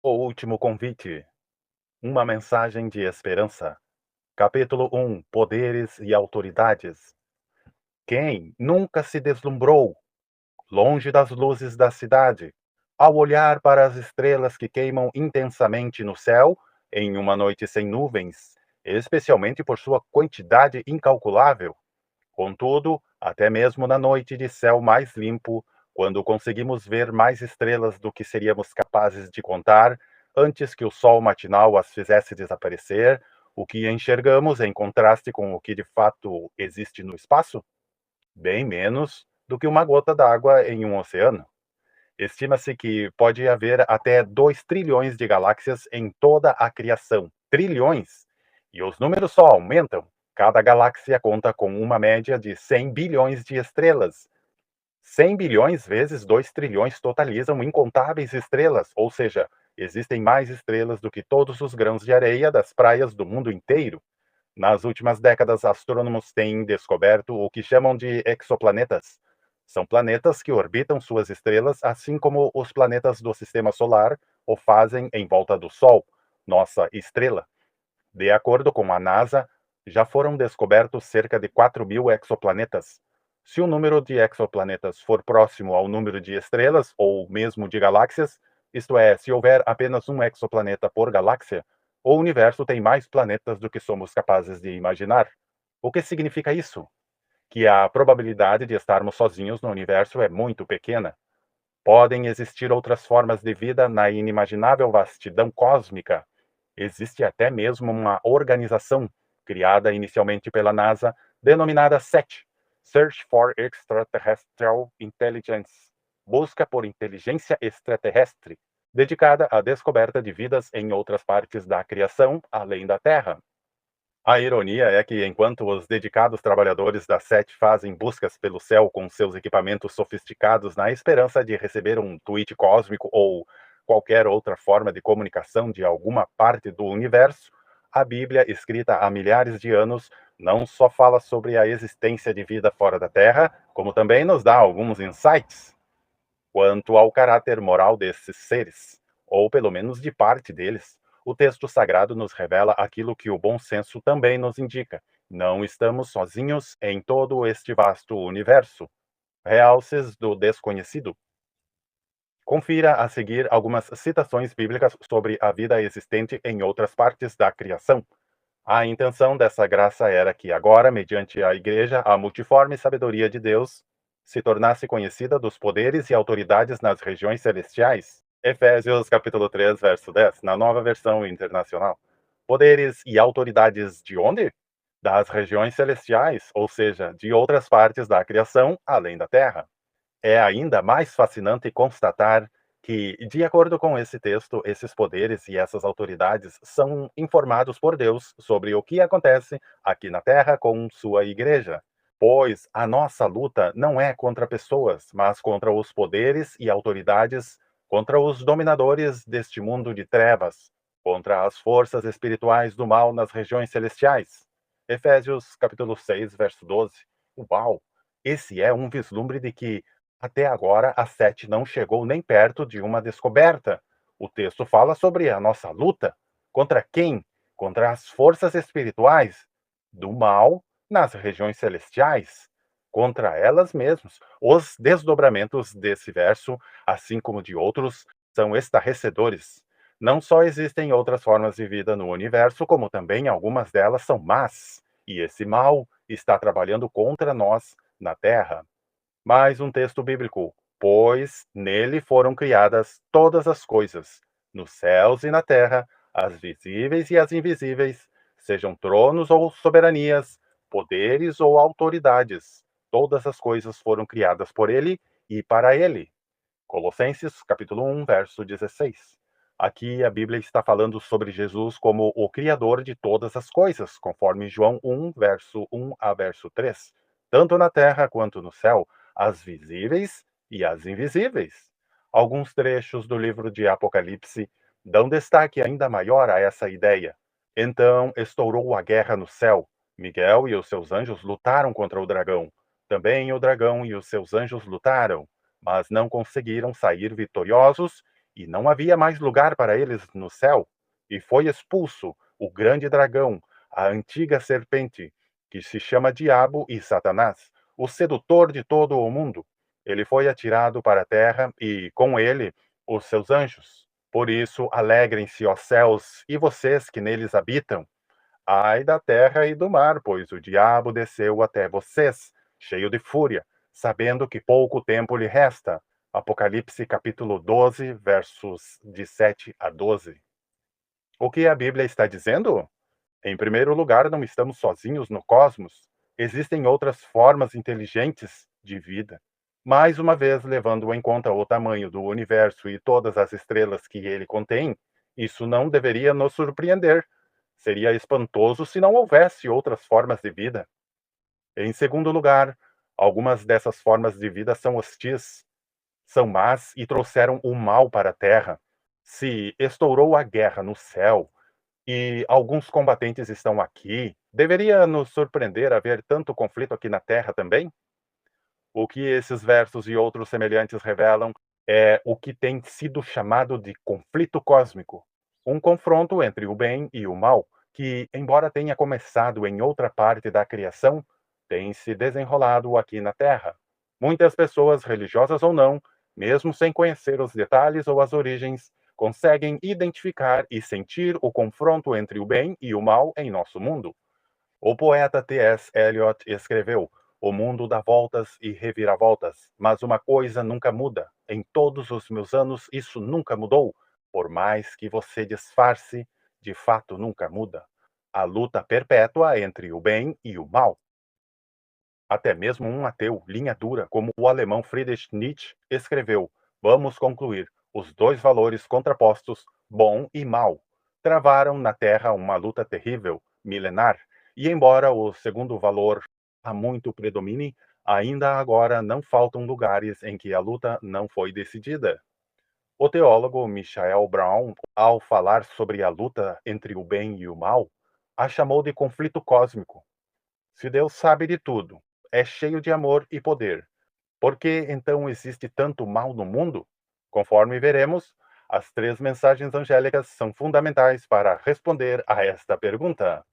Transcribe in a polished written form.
O último convite. Uma mensagem de esperança. Capítulo 1. Poderes e autoridades. Quem nunca se deslumbrou, longe das luzes da cidade, ao olhar para as estrelas que queimam intensamente no céu em uma noite sem nuvens, especialmente por sua quantidade incalculável? Contudo, até mesmo na noite de céu mais limpo, quando conseguimos ver mais estrelas do que seríamos capazes de contar, antes que o sol matinal as fizesse desaparecer, o que enxergamos em contraste com o que de fato existe no espaço? Bem menos do que uma gota d'água em um oceano. Estima-se que pode haver até 2 trilhões de galáxias em toda a criação. Trilhões! E os números só aumentam. Cada galáxia conta com uma média de 100 bilhões de estrelas. 100 bilhões vezes 2 trilhões totalizam incontáveis estrelas, ou seja, existem mais estrelas do que todos os grãos de areia das praias do mundo inteiro. Nas últimas décadas, astrônomos têm descoberto o que chamam de exoplanetas. São planetas que orbitam suas estrelas, assim como os planetas do Sistema Solar o fazem em volta do Sol, nossa estrela. De acordo com a NASA, já foram descobertos cerca de 4.000 exoplanetas. Se o número de exoplanetas for próximo ao número de estrelas, ou mesmo de galáxias, isto é, se houver apenas um exoplaneta por galáxia, o universo tem mais planetas do que somos capazes de imaginar. O que significa isso? Que a probabilidade de estarmos sozinhos no universo é muito pequena. Podem existir outras formas de vida na inimaginável vastidão cósmica. Existe até mesmo uma organização criada inicialmente pela NASA, denominada SET, Search for Extraterrestrial Intelligence, busca por inteligência extraterrestre, dedicada à descoberta de vidas em outras partes da criação, além da Terra. A ironia é que, enquanto os dedicados trabalhadores da SET fazem buscas pelo céu com seus equipamentos sofisticados na esperança de receber um tweet cósmico ou qualquer outra forma de comunicação de alguma parte do universo, a Bíblia, escrita há milhares de anos, não só fala sobre a existência de vida fora da Terra, como também nos dá alguns insights quanto ao caráter moral desses seres, ou pelo menos de parte deles. O texto sagrado nos revela aquilo que o bom senso também nos indica. Não estamos sozinhos em todo este vasto universo. Realces do desconhecido. Confira a seguir algumas citações bíblicas sobre a vida existente em outras partes da criação. A intenção dessa graça era que agora, mediante a Igreja, a multiforme sabedoria de Deus se tornasse conhecida dos poderes e autoridades nas regiões celestiais. Efésios capítulo 3, verso 10, na Nova Versão Internacional. Poderes e autoridades de onde? Das regiões celestiais, ou seja, de outras partes da criação, além da Terra. É ainda mais fascinante constatar que, de acordo com esse texto, esses poderes e essas autoridades são informados por Deus sobre o que acontece aqui na Terra com sua igreja. Pois a nossa luta não é contra pessoas, mas contra os poderes e autoridades, contra os dominadores deste mundo de trevas, contra as forças espirituais do mal nas regiões celestiais. Efésios capítulo 6, verso 12. Uau! Esse é um vislumbre de que até agora, a SET não chegou nem perto de uma descoberta. O texto fala sobre a nossa luta. Contra quem? Contra as forças espirituais do mal nas regiões celestiais. Contra elas mesmas. Os desdobramentos desse verso, assim como de outros, são estarrecedores. Não só existem outras formas de vida no universo, como também algumas delas são más. E esse mal está trabalhando contra nós na Terra. Mais um texto bíblico. Pois nele foram criadas todas as coisas, nos céus e na terra, as visíveis e as invisíveis, sejam tronos ou soberanias, poderes ou autoridades. Todas as coisas foram criadas por ele e para ele. Colossenses, capítulo 1, verso 16. Aqui a Bíblia está falando sobre Jesus como o Criador de todas as coisas, conforme João 1, verso 1 a verso 3. Tanto na terra quanto no céu, as visíveis e as invisíveis. Alguns trechos do livro de Apocalipse dão destaque ainda maior a essa ideia. Então estourou a guerra no céu. Miguel e os seus anjos lutaram contra o dragão. Também o dragão e os seus anjos lutaram, mas não conseguiram sair vitoriosos, e não havia mais lugar para eles no céu, e foi expulso o grande dragão, a antiga serpente, que se chama Diabo e Satanás, o sedutor de todo o mundo. Ele foi atirado para a terra e, com ele, os seus anjos. Por isso, alegrem-se, ó céus, e vocês que neles habitam. Ai da terra e do mar, pois o diabo desceu até vocês, cheio de fúria, sabendo que pouco tempo lhe resta. Apocalipse capítulo 12, versos de 7 a 12. O que a Bíblia está dizendo? Em primeiro lugar, não estamos sozinhos no cosmos. Existem outras formas inteligentes de vida. Mais uma vez, levando em conta o tamanho do universo e todas as estrelas que ele contém, isso não deveria nos surpreender. Seria espantoso se não houvesse outras formas de vida. Em segundo lugar, algumas dessas formas de vida são hostis, são más e trouxeram o mal para a Terra. Se estourou a guerra no céu, e alguns combatentes estão aqui. Deveria nos surpreender haver tanto conflito aqui na Terra também? O que esses versos e outros semelhantes revelam é o que tem sido chamado de conflito cósmico, um confronto entre o bem e o mal, que, embora tenha começado em outra parte da criação, tem se desenrolado aqui na Terra. Muitas pessoas, religiosas ou não, mesmo sem conhecer os detalhes ou as origens, conseguem identificar e sentir o confronto entre o bem e o mal em nosso mundo. O poeta T.S. Eliot escreveu: "O mundo dá voltas e reviravoltas, mas uma coisa nunca muda. Em todos os meus anos, isso nunca mudou. Por mais que você disfarce, de fato nunca muda. A luta perpétua entre o bem e o mal." Até mesmo um ateu, linha dura, como o alemão Friedrich Nietzsche, escreveu: "Vamos concluir. Os dois valores contrapostos, bom e mal, travaram na Terra uma luta terrível, milenar, e embora o segundo valor há muito predomine, ainda agora não faltam lugares em que a luta não foi decidida." O teólogo Michael Brown, ao falar sobre a luta entre o bem e o mal, a chamou de conflito cósmico. Se Deus sabe de tudo, é cheio de amor e poder, por que então existe tanto mal no mundo? Conforme veremos, as três mensagens angélicas são fundamentais para responder a esta pergunta.